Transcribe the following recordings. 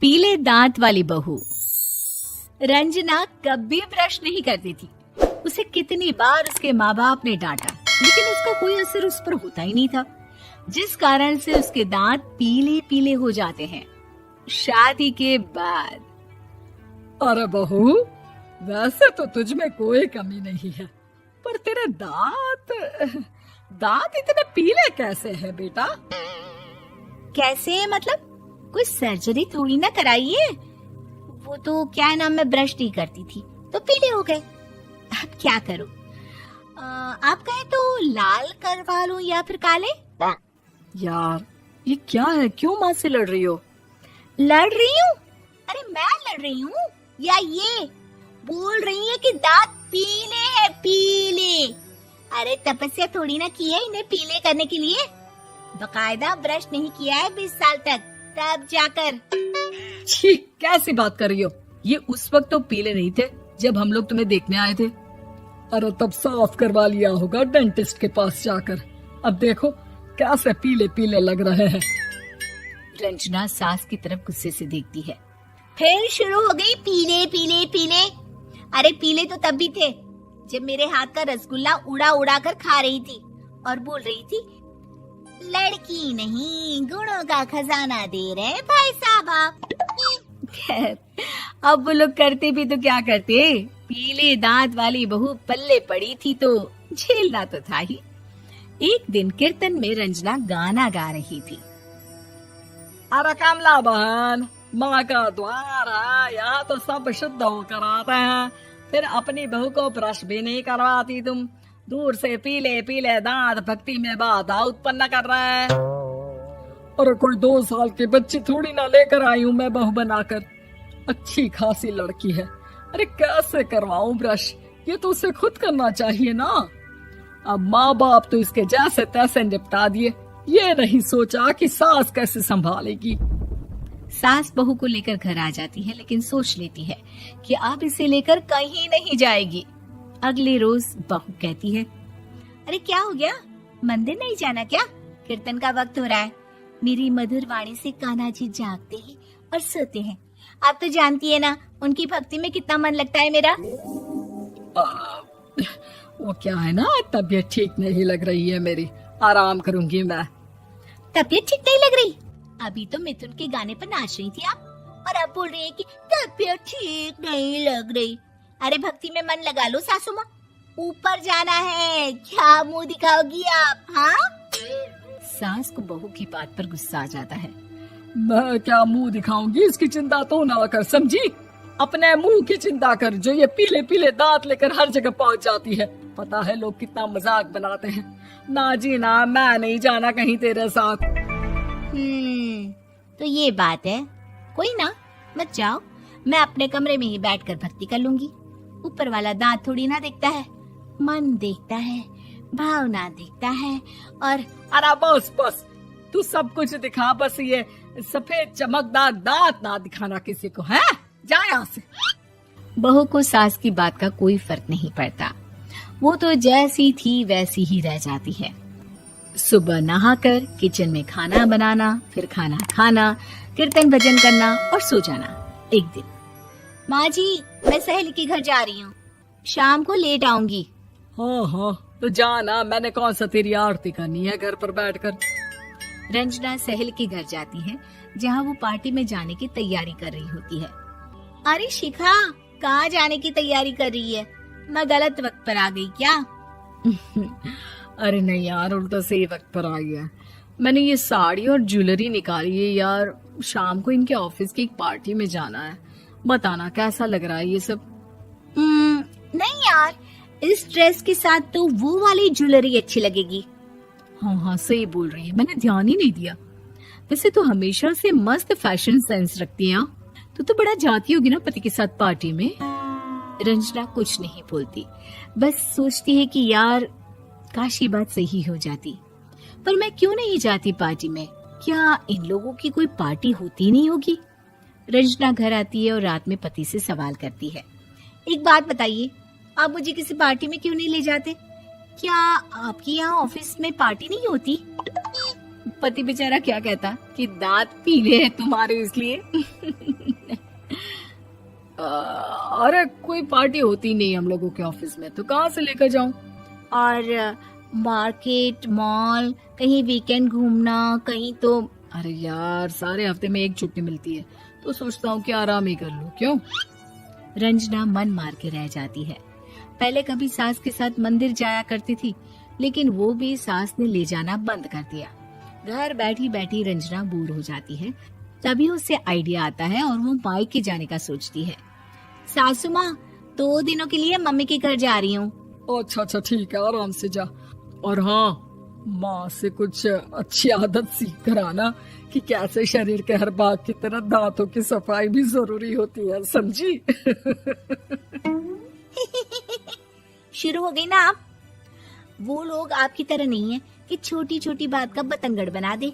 पीले दांत वाली बहू। रंजना कभी ब्रश नहीं करती थी। उसे कितनी बार उसके माँ बाप ने डांटा, लेकिन उसका कोई असर उस पर होता ही नहीं था, जिस कारण से उसके दांत पीले पीले हो जाते हैं। शादी के बाद। अरे बहू, वैसे तो तुझ में कोई कमी नहीं है, पर तेरे दांत इतने पीले कैसे हैं बेटा? कैसे मतलब? कोई सर्जरी थोड़ी ना कराई है। वो तो क्या नाम, मैं ब्रश नहीं करती थी तो पीले हो गए। अब क्या करूं? आप कहें तो लाल करवा लूं या फिर काले? यार ये क्या है, क्यों माँ से लड़ रही हो? लड़ रही हूँ? अरे मैं लड़ रही हूँ या ये बोल रही है कि दांत पीले हैं, पीले। अरे तपस्या थोड़ी ना की है इन्हें पीले करने के लिए। बकायदा ब्रश नहीं किया है 20 साल तक, तब जाकर। छी, कैसी बात कर रही हो? ये उस वक्त तो पीले नहीं थे जब हम लोग तुम्हें देखने आए थे। अरे तब साफ करवा लिया होगा डेंटिस्ट के पास जाकर। अब देखो कैसे पीले पीले लग रहे हैं। रंजना सास की तरफ गुस्से से देखती है। फिर शुरू हो गई पीले पीले पीले। अरे पीले तो तब भी थे जब मेरे हाथ का रसगुल्ला उड़ा उड़ा कर खा रही थी और बोल रही थी, लड़की नहीं गुणों का खजाना दे रहे भाई साहब आप। खैर, अब वो लोग करते भी तो क्या करते, पीले दांत वाली बहू पल्ले पड़ी थी तो झेलना तो था ही। एक दिन कीर्तन में रंजना गाना गा रही थी। अरे कमला बहन, माँ का द्वार है, यहाँ तो सब शुद्ध होकर आते हैं, फिर अपनी बहू को ब्रश भी नहीं करवाती तुम। दूर से पीले पीले दांत भक्ति में बाधा उत्पन्न कर रहे हैं। अरे कोई 2 साल के बच्ची थोड़ी ना लेकर आई हूँ मैं बहू बनाकर। अच्छी खासी लड़की है, अरे कैसे करवाऊं ब्रश? ये तो उसे खुद करना चाहिए ना। अब माँ बाप तो इसके जैसे तैसे निपटा दिए, ये नहीं सोचा कि सास कैसे संभालेगी। सास बहू को लेकर घर आ जाती है, लेकिन सोच लेती है कि अब इसे लेकर कहीं नहीं जाएगी। अगले रोज बहू कहती है, अरे क्या हो गया, मंदिर नहीं जाना क्या? कीर्तन का वक्त हो रहा है। मेरी मधुर वाणी से कान्हा जी जागते हैं और सोते हैं। आप तो जानती है ना उनकी भक्ति में कितना मन लगता है मेरा। वो क्या है ना, तबीयत ठीक नहीं लग रही है मेरी, आराम करूंगी मैं। तबीयत ठीक नहीं लग रही? अभी तो मिथुन के गाने पर नाच रही थी आप, और अब बोल रही है कि तबीयत ठीक नहीं लग रही। अरे भक्ति में मन लगा लो सासू माँ, ऊपर जाना है, क्या मुंह दिखाओगी आप? हाँ? सास को बहू की बात पर गुस्सा आ जाता है। मैं क्या मुंह दिखाऊंगी, इसकी चिंता तो ना कर, समझी? अपने मुंह की चिंता कर, जो ये पीले पीले दांत लेकर हर जगह पहुंच जाती है। पता है लोग कितना मजाक बनाते हैं। ना जी ना, मैं नहीं जाना कहीं तेरे साथ। तो ये बात है। कोई ना, मत जाओ, मैं अपने कमरे में ही बैठकर भक्ति कर लूंगी। ऊपर वाला दांत थोड़ी ना देखता है, मन देखता है, भावना देखता है। और अरे बस बस, तू सब कुछ दिखा, बस ये सफेद चमकदार दांत ना दिखाना किसी को, है? जा यहाँ से। बहू को सास की बात का कोई फर्क नहीं पड़ता, वो तो जैसी थी वैसी ही रह जाती है। सुबह नहाकर किचन में खाना बनाना, फिर खाना खाना, कीर्तन भजन करना और सो जाना। एक दिन, माँ जी मैं सहेली के घर जा रही हूँ, शाम को लेट आऊंगी। हाँ हाँ तो जाना, मैंने कौन सा तेरी आरती करनी है घर पर बैठकर। रंजना सहेली के घर जाती है, जहाँ वो पार्टी में जाने की तैयारी कर रही होती है। अरे शिखा, कहाँ जाने की तैयारी कर रही है? मैं गलत वक्त पर आ गई क्या? अरे नहीं यार, उल्टा सही वक्त पर आई है। मैंने ये साड़ी और ज्वेलरी निकाली है यार, शाम को इनके ऑफिस की एक पार्टी में जाना है। बताना कैसा लग रहा है ये सब? नहीं यार, इस ड्रेस के साथ तो वो वाली ज्वेलरी अच्छी लगेगी। हाँ हाँ सही बोल रही है, मैंने ध्यान ही नहीं दिया। वैसे तो हमेशा से मस्त फैशन सेंस रखती है। तो बड़ा जाती होगी ना पति के साथ पार्टी में। रंजना कुछ नहीं बोलती, बस सोचती है कि यार काश ये बात सही हो जाती, पर मैं क्यों नहीं जाती पार्टी में? क्या इन लोगों की कोई पार्टी होती नहीं होगी? रंजना घर आती है और रात में पति से सवाल करती है, एक बात बताइए, आप मुझे किसी पार्टी में क्यों नहीं ले जाते? क्या आपके यहाँ ऑफिस में पार्टी नहीं होती? पति बेचारा क्या कहता कि दांत पीले हैं तुम्हारे इसलिए। अरे कोई पार्टी होती नहीं हम लोगों के ऑफिस में, तो कहाँ से लेकर जाऊं? और मार्केट, मॉल, कहीं वीकेंड घूमना, कहीं तो। अरे यार सारे हफ्ते में एक छुट्टी मिलती है, तो सोचता हूँ कि आराम ही कर लूं। क्यों? रंजना मन मार के रह जाती है। पहले कभी सास के साथ मंदिर जाया करती थी, लेकिन वो भी सास ने ले जाना बंद कर दिया। घर बैठी बैठी रंजना बोर हो जाती है। तभी उसे आइडिया आता है और वो मायके जाने का सोचती है। सासू माँ, 2 दिनों के लिए मम्मी के घर जा रही हूँ। अच्छा अच्छा ठीक है, आराम से जा। और हाँ, माँ से कुछ अच्छी आदत सीख कर आना कि कैसे शरीर के हर भाग की तरह दांतों की सफाई भी जरूरी होती है, समझी? शुरू हो गई ना आप। वो लोग आपकी तरह नहीं है कि छोटी छोटी बात का बतंगड़ बना दे।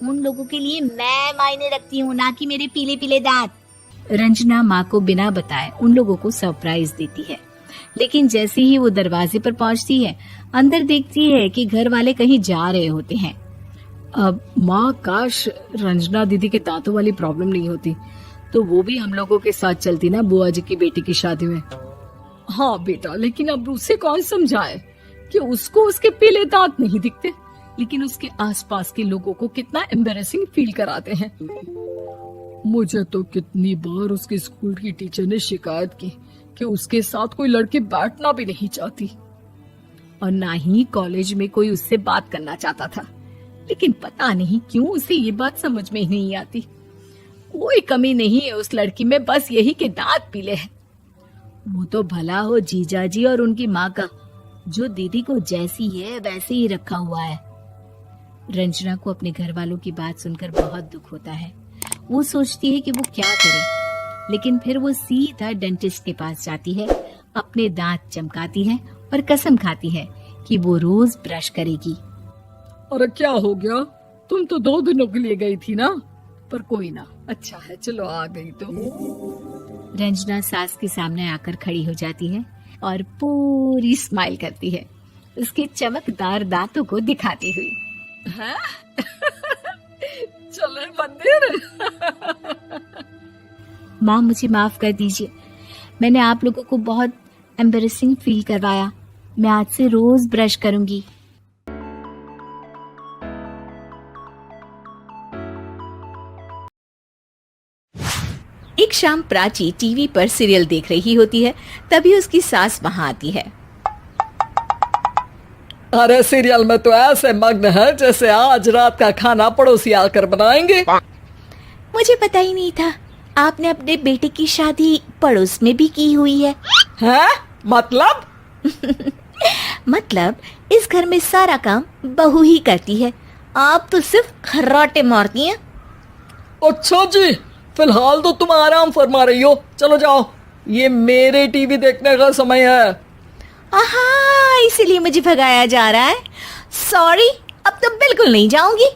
उन लोगों के लिए मैं मायने रखती हूँ, ना कि मेरे पीले पीले दांत। रंजना माँ को बिना बताए उन लोगों को सरप्राइज देती है, लेकिन जैसे ही वो दरवाजे पर पहुंचती है, अंदर देखती है कि घर वाले कहीं जा रहे होते हैं। अब माँ, काश रंजना दीदी के दांतों वाली प्रॉब्लम नहीं होती, तो वो भी हम लोगों के साथ चलती ना बुआ जी की बेटी की शादी में। हाँ बेटा, लेकिन अब उसे कौन समझाए कि उसको उसके पीले दांत नहीं दिखते, लेकिन उसके आसपास के लोगों को कितना एम्बैरेसिंग फील कराते हैं। मुझे तो कितनी बार उसके स्कूल की टीचर ने शिकायत की कि उसके साथ कोई लड़की बैठना भी नहीं चाहती, और ना ही कॉलेज में कोई उससे बात करना चाहता था। लेकिन पता नहीं क्यों उसे ये बात समझ में ही नहीं आती। कोई कमी नहीं है उस लड़की में, बस यही कि दांत पीले हैं। वो तो भला हो जीजा जी और उनकी माँ का, जो दीदी को जैसी है वैसे ही रखा हुआ है। रंजना को अपने घर वालों की बात सुनकर बहुत दुख होता है। वो सोचती है कि वो क्या करे, लेकिन फिर वो सीधा डेंटिस्ट के पास जाती है, अपने दांत चमकाती है और कसम खाती है कि वो रोज ब्रश करेगी। अरे क्या हो गया? तुम तो 2 दिनों के लिए गई थी ना? पर कोई ना, अच्छा है, चलो आ गई तो। रंजना सास के सामने आकर खड़ी हो जाती है और पूरी स्माइल करती है, उसके चमकदार दांतों को दिखाती हुई। हैं? चले मंदिर? माँ, मुझे माफ कर दीजिए, मैंने आप लोगों को बहुत एम्बैरेसिंग फील करवाया। मैं आज से रोज ब्रश करूंगी। एक शाम प्राची टीवी पर सीरियल देख रही होती है, तभी उसकी सास वहां आती है। अरे सीरियल में तो ऐसे मग्न है जैसे आज रात का खाना पड़ोसी आकर बनाएंगे। मुझे पता ही नहीं था आपने अपने बेटे की शादी पड़ोस में भी की हुई है। हैं? मतलब? मतलब इस घर में सारा काम बहू ही करती है, आप तो सिर्फ खर्राटे मारती हैं। अच्छा जी, फिलहाल तो तुम आराम फरमा रही हो, चलो जाओ, ये मेरे टीवी देखने का समय है। आहा, इसीलिए मुझे भगाया जा रहा है। सॉरी, अब तो बिल्कुल नहीं जाऊंगी।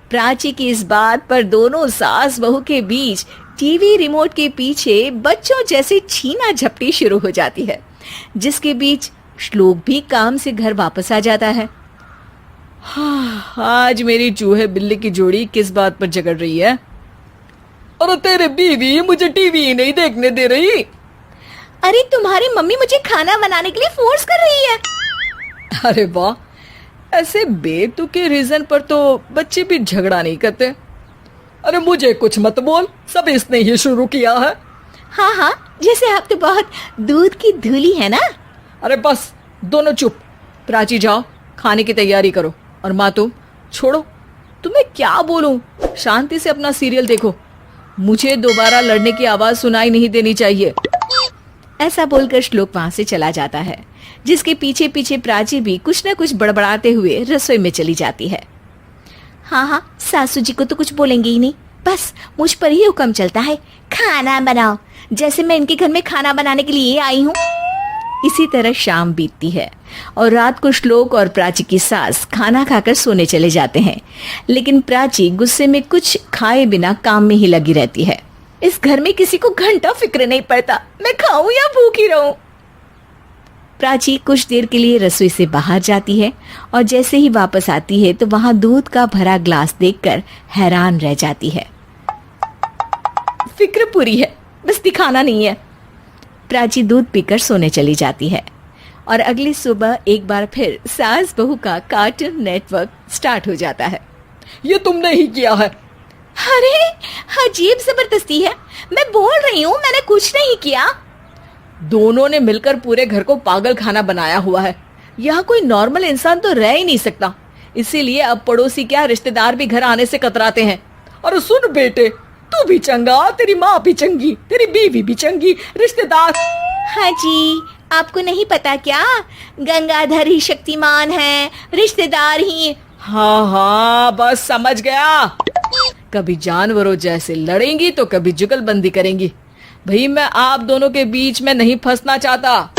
प्राची की इस बात पर दोनों सास बहू के बीच टीवी रिमोट के पीछे बच्चों जैसे छीना झपटी शुरू हो जाती है, जिसके बीच श्लोक भी काम से घर वापस आ जाता है। आज मेरी चूहे बिल्ली की जोड़ी किस बात पर झगड़ रही है? अरे तेरे बीवी मुझे टीवी ही नहीं देखने दे रही। अरे तुम्हारी मम्मी मुझे खाना बनाने के लिए फोर्स कर रही है। अरे वाह, ऐसे बेतुके रीजन पर तो बच्चे भी झगड़ा नहीं करते। अरे मुझे कुछ मत बोल, सब इसने ही शुरू किया है। हाँ हाँ, जैसे आप तो बहुत दूध की धूली है ना। अरे बस, दोनों चुप। प्राची जाओ, खाने की तैयारी करो, और माँ तुम छोड़ो, तुम्हें क्या बोलूं, शांति से अपना सीरियल देखो, मुझे दोबारा लड़ने की आवाज सुनाई नहीं देनी चाहिए। ऐसा बोलकर श्लोक वहां से चला जाता है, जिसके पीछे पीछे प्राची भी कुछ न कुछ बड़बड़ाते हुए रसोई में चली जाती है। हाँ हाँ, सासू जी को तो कुछ बोलेंगे ही नहीं, बस मुझ पर ही हुक्म चलता है, खाना बनाओ, जैसे मैं इनके घर में खाना बनाने के लिए आई हूँ। इसी तरह शाम बीतती है और रात को श्लोक और प्राची की सास खाना खाकर सोने चले जाते हैं, लेकिन प्राची गुस्से में कुछ खाए बिना काम में ही लगी रहती है। इस घर में किसी को घंटा फिक्र नहीं पड़ता, मैं खाऊं या भूखी रहूं। प्राची कुछ देर के लिए रसोई से बाहर जाती है और जैसे ही वापस आती है तो वहां दूध का भरा ग्लास देखकर हैरान रह जाती है। फिक्र पूरी है, बस दिखाना नहीं है। प्राची दूध पीकर सोने चली जाती है और अगली सुबह एक बार फिर सास बहू का कार्टून नेटवर्क स्टार्ट हो जाता है। ये तुमने ही किया है। अरे अजीब जबरदस्ती है, मैं बोल रही हूँ मैंने कुछ नहीं किया। दोनों ने मिलकर पूरे घर को पागल खाना बनाया हुआ है। यहाँ कोई नॉर्मल इंसान तो रह ही नहीं सकता, इसीलिए अब पड़ोसी क्या रिश्तेदार भी घर आने से कतराते हैं। और सुन बेटे, तू भी चंगा, तेरी माँ भी चंगी, तेरी बीवी भी चंगी, रिश्तेदार। हाँ जी, आपको नहीं पता क्या, गंगाधर ही शक्तिमान है, रिश्तेदार ही। हाँ हाँ, बस समझ गया। कभी जानवरों जैसे लड़ेंगी तो कभी जुगलबंदी करेंगी। भाई मैं आप दोनों के बीच में नहीं फंसना चाहता।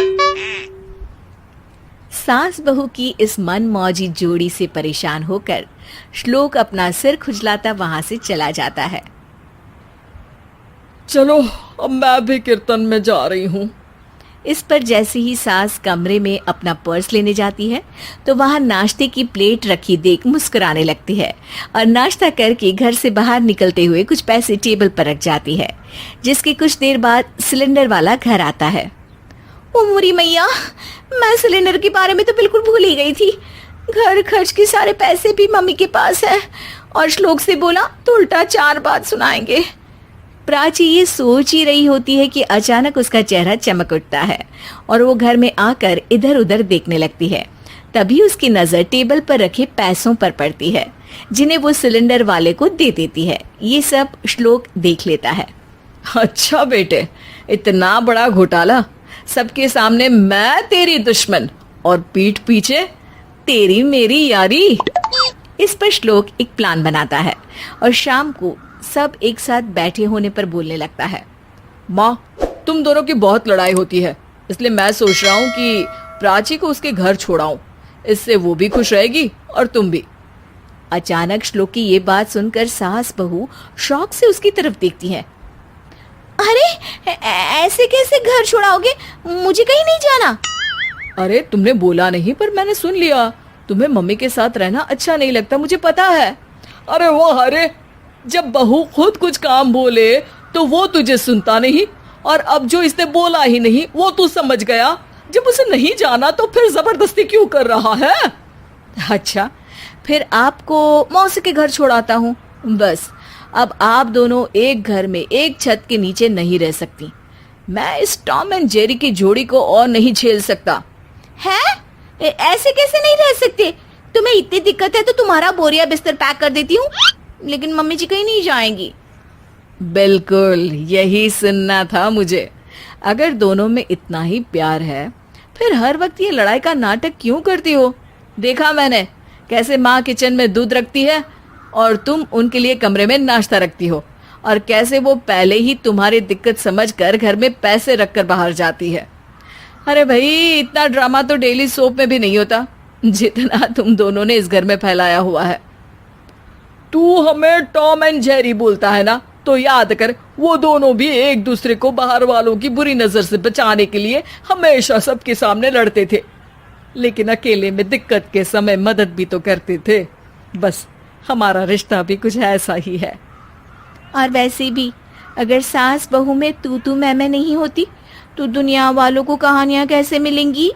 सास बहू की इस मनमौजी जोड़ी से परेशान होकर श्लोक अपना सिर खुजलाता वहां से चला जाता है। चलो अब मैं भी कीर्तन में जा रही हूँ। इस पर जैसे ही सास कमरे में अपना पर्स लेने जाती है तो वहां नाश्ते की प्लेट रखी देख मुस्कुराने लगती है और नाश्ता करके घर से बाहर निकलते हुए कुछ पैसे टेबल पर रख जाती है, जिसके कुछ देर बाद सिलेंडर वाला घर आता है। ओ मोरी मैया, मैं सिलेंडर के बारे में तो बिल्कुल भूल ही गई थी। घर खर्च के सारे पैसे भी मम्मी के पास है और श्लोक से बोला तो उल्टा 4 बात सुनाएंगे। प्राची ये सोच ही रही होती है कि अचानक उसका चेहरा चमक उठता है और वो घर में आकर इधर उधर देखने लगती है। तभी उसकी नजर टेबल पर रखे पैसों पर पड़ती है, जिन्हें वो सिलेंडर वाले को दे देती है। ये सब श्लोक देख लेता है। अच्छा बेटे, इतना बड़ा घोटाला, सबके सामने मैं तेरी दुश्मन और पीठ पीछे तेरी मेरी यारी। इस पर श्लोक एक प्लान बनाता है और शाम को सब एक साथ बैठे होने पर बोलने लगता है। माँ, तुम दोनों की बहुत लड़ाई होती है, इसलिए मैं सोच रहा हूँ कि प्राची को उसके घर छोड़ाऊं। इससे वो भी खुश रहेगी और तुम भी। अचानक श्लोक की ये बात सुनकर सास बहू शौक से उसकी तरफ देखती हैं। अरे ऐसे कैसे घर छोड़ाओगे, मुझे कहीं नहीं जाना। अरे तुमने बोला नहीं पर मैंने सुन लिया, तुम्हें मम्मी के साथ रहना अच्छा नहीं लगता, मुझे पता है। अरे वो अरे, जब बहू खुद कुछ काम बोले तो वो तुझे सुनता नहीं, और अब जो इसने बोला ही नहीं वो तू समझ गया। जब उसे नहीं जाना तो फिर जबरदस्ती क्यों कर रहा है? अच्छा, फिर आपको मौसी के घर छोड़ाता हूँ। बस अब आप दोनों एक घर में एक छत के नीचे नहीं रह सकती। मैं इस टॉम एंड जेरी की जोड़ी को और नहीं झेल सकता। है? ऐसे कैसे नहीं रह सकते? तुम्हें इतनी दिक्कत है तो तुम्हारा बोरिया बिस्तर पैक कर देती हूँ, लेकिन मम्मी जी कहीं नहीं जाएंगी। बिल्कुल यही सुनना था मुझे। अगर दोनों में इतना ही प्यार है फिर हर वक्त ये लड़ाई का नाटक क्यों करती हो? देखा मैंने कैसे माँ किचन में दूध रखती है और तुम उनके लिए कमरे में नाश्ता रखती हो, और कैसे वो पहले ही तुम्हारी दिक्कत समझकर घर में पैसे रखकर बाहर जाती है। अरे भाई, इतना ड्रामा तो डेली सोप में भी नहीं होता जितना तुम दोनों ने इस घर में फैलाया हुआ है। तू हमें टॉम एंड जेरी बोलता है ना, तो याद कर वो दोनों भी एक दूसरे को बाहर वालों की बुरी नजर से बचाने के लिए हमेशा सबके सामने लड़ते थे, लेकिन अकेले में दिक्कत के समय मदद भी तो करते थे। बस हमारा रिश्ता भी कुछ ऐसा ही है। और वैसे भी अगर सास बहू में तू मैं नहीं होती तो दुनिया वालों को कहानियां कैसे मिलेंगी?